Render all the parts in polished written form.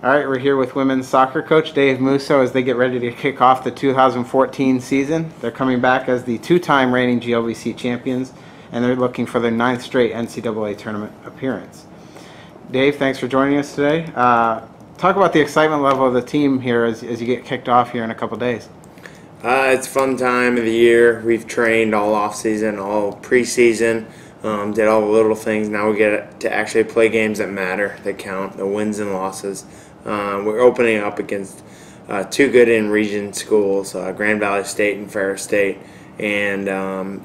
All right, we're here with women's soccer coach Dave Musso as they get ready to kick off the 2014 season. They're coming back as the two-time reigning GLVC champions, and they're looking for their 9th straight NCAA tournament appearance. Dave, thanks for joining us today. Talk about the excitement level of the team here as you get kicked off here in a couple days. It's a fun time of the year. We've trained all off-season, all preseason, did all the little things. Now we get to actually play games that matter, that count, the wins and losses. We're opening up against two good in-region schools, Grand Valley State and Ferris State. And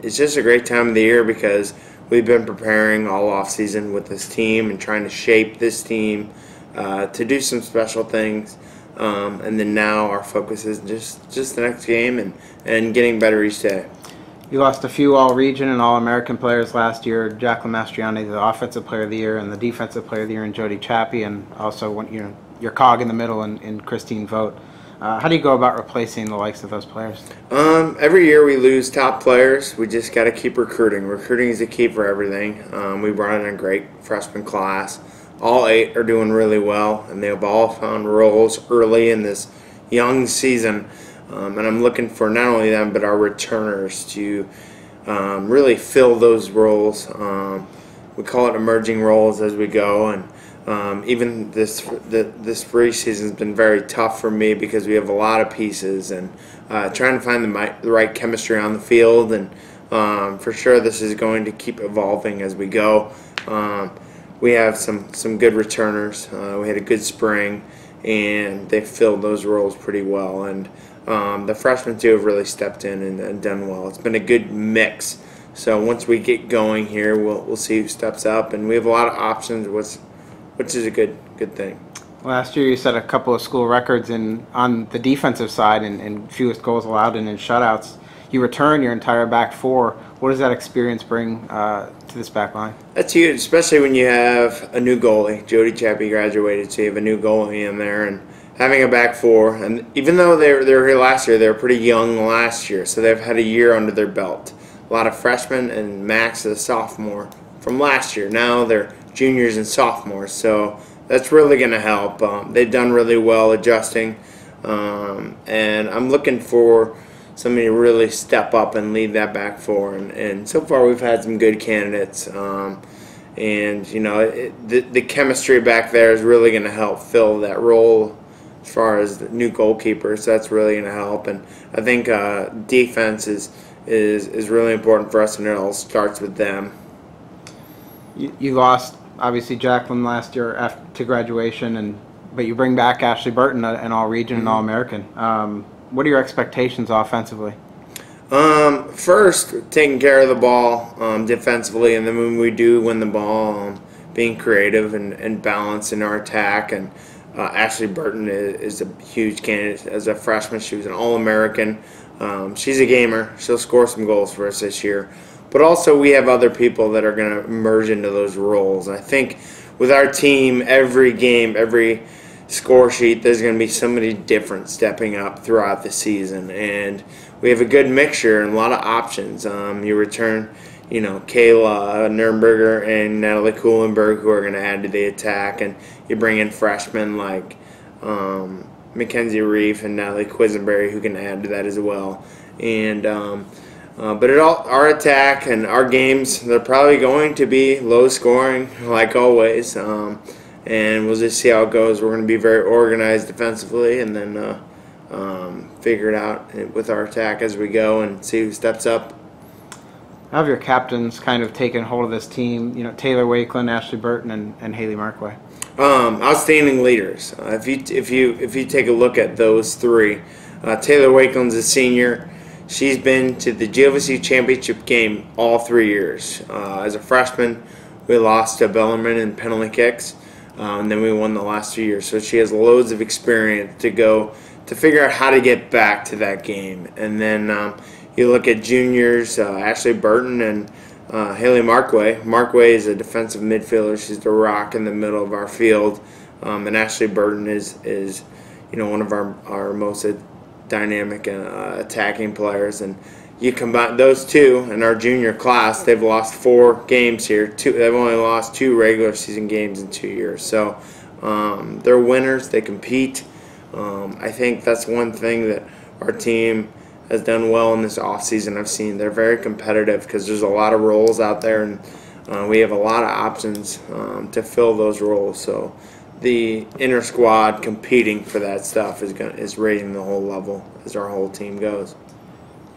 it's just a great time of the year because we've been preparing all off-season with this team and trying to shape this team to do some special things. And then now our focus is just the next game and getting better each day. You lost a few All-Region and All-American players last year. Jacqueline Mastriani, the Offensive Player of the Year, and the Defensive Player of the Year in Jody Chappie, and also your cog in the middle in Christine Vogt. How do you go about replacing the likes of those players? Every year we lose top players. We just got to keep recruiting. Recruiting is the key for everything. We brought in a great freshman class. All 8 are doing really well, and they've all found roles early in this young season. And I'm looking for not only them but our returners to really fill those roles. We call it emerging roles as we go, and even this preseason has been very tough for me because we have a lot of pieces and trying to find the right chemistry on the field. And for sure, this is going to keep evolving as we go. We have some good returners. We had a good spring, and they filled those roles pretty well. And the freshmen too have really stepped in and done well. It's been a good mix. So once we get going here, we'll see who steps up, and we have a lot of options, which is a good thing. Last year you set a couple of school records on the defensive side in fewest goals allowed and in shutouts. You return your entire back four. What does that experience bring to this back line? That's huge, especially when you have a new goalie. Jody Chappie graduated, so you have a new goalie in there, and having a back four. And even though they were here last year, they were pretty young last year, so they've had a year under their belt. A lot of freshmen, and Max is a sophomore from last year. Now they're juniors and sophomores, so that's really going to help. They've done really well adjusting, and I'm looking for somebody to really step up and lead that back four. And so far we've had some good candidates, and the chemistry back there is really going to help fill that role as far as the new goalkeepers. So that's really going to help. And I think defense is really important for us, and it all starts with them. You lost obviously Jacqueline last year after graduation, but you bring back Ashley Burton, an All-Region and All-American. What are your expectations offensively? First, taking care of the ball defensively, and then when we do win the ball, being creative and balanced in our attack. And Ashley Burton is a huge candidate. As a freshman, she was an All-American. She's a gamer. She'll score some goals for us this year. But also we have other people that are going to emerge into those roles. I think with our team, every game, every score sheet, there's going to be somebody different stepping up throughout the season. And we have a good mixture and a lot of options. You return, Kayla Nurnberger and Natalie Kuhlenberg, who are going to add to the attack. And you bring in freshmen like Mackenzie Reef and Natalie Quisenberry, who can add to that as well. And but our attack and our games, they're probably going to be low scoring, like always. And we'll just see how it goes. We're going to be very organized defensively, and then figure it out with our attack as we go and see who steps up. How have your captains kind of taken hold of this team? Taylor Wakeland, Ashley Burton, and Haley Markway. Outstanding leaders. If you take a look at those three, Taylor Wakeland's a senior. She's been to the GLVC championship game all 3 years. As a freshman, we lost to Bellarmine in penalty kicks, and then we won the last 2 years. So she has loads of experience to figure out how to get back to that game. And then you look at juniors, Ashley Burton and Haley Markway. Markway is a defensive midfielder. She's the rock in the middle of our field, and Ashley Burton is one of our most dynamic attacking players. And you combine those two in our junior class, they've lost 4 games here. They've only lost 2 regular season games in 2 years. So They're winners. They compete. I think that's one thing that our team has done well in this offseason. I've seen they're very competitive because there's a lot of roles out there, and we have a lot of options to fill those roles. So the inner squad competing for that stuff is raising the whole level as our whole team goes.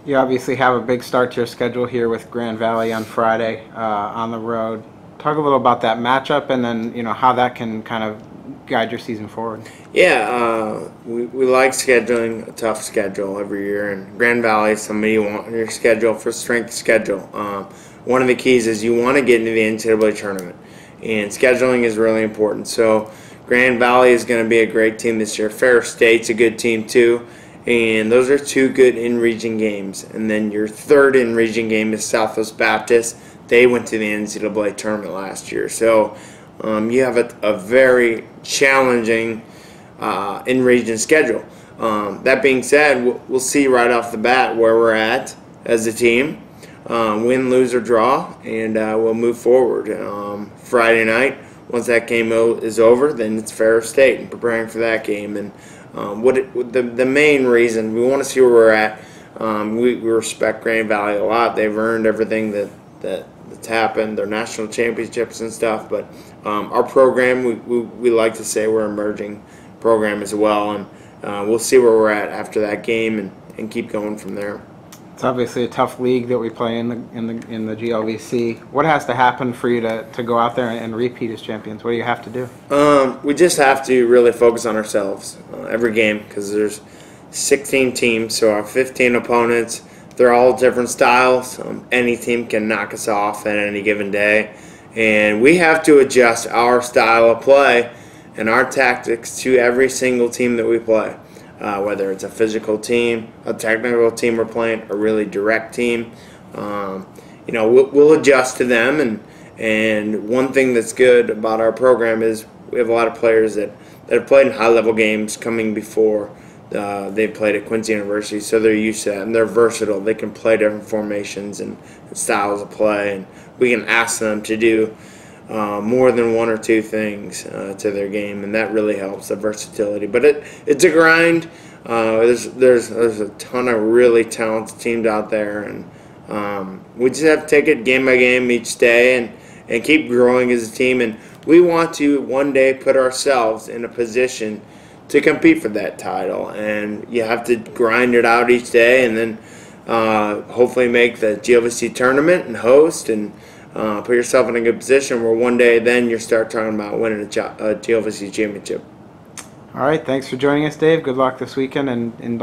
You obviously have a big start to your schedule here with Grand Valley on Friday on the road. Talk a little about that matchup, and then how that can kind of guide your season forward. Yeah, we like scheduling a tough schedule every year, and Grand Valley is somebody you want on your schedule for strength schedule. One of the keys is you want to get into the NCAA tournament, and scheduling is really important. So Grand Valley is going to be a great team this year. Ferris State's a good team too, and those are two good in-region games. And then your third in-region game is Southwest Baptist. They went to the NCAA tournament last year. So you have a very challenging in-region schedule. That being said, we'll see right off the bat where we're at as a team. Win, lose, or draw, and we'll move forward. Friday night, once that game is over, then it's Ferris State and preparing for that game. And the main reason we want to see where we're at, we respect Grand Valley a lot. They've earned everything that's happened, their national championships and stuff. But our program, we like to say we're an emerging program as well, and we'll see where we're at after that game and keep going from there. It's obviously a tough league that we play in the GLVC. What has to happen for you to go out there and repeat as champions? What do you have to do? We just have to really focus on ourselves every game, because there's 16 teams, so our 15 opponents. They're all different styles. Any team can knock us off at any given day, and we have to adjust our style of play and our tactics to every single team that we play. Whether it's a physical team, a technical team we're playing, a really direct team, we'll adjust to them. And one thing that's good about our program is we have a lot of players that have played in high-level games coming before. They played at Quincy University, so they're used to that, and they're versatile. They can play different formations and styles of play, and we can ask them to do more than one or two things to their game, and that really helps, the versatility. But it's a grind. There's a ton of really talented teams out there, and we just have to take it game by game each day and keep growing as a team. And we want to one day put ourselves in a position to compete for that title, and you have to grind it out each day, and then hopefully make the GLVC tournament and host, and put yourself in a good position where one day then you start talking about winning a GLVC championship. All right, thanks for joining us, Dave. Good luck this weekend in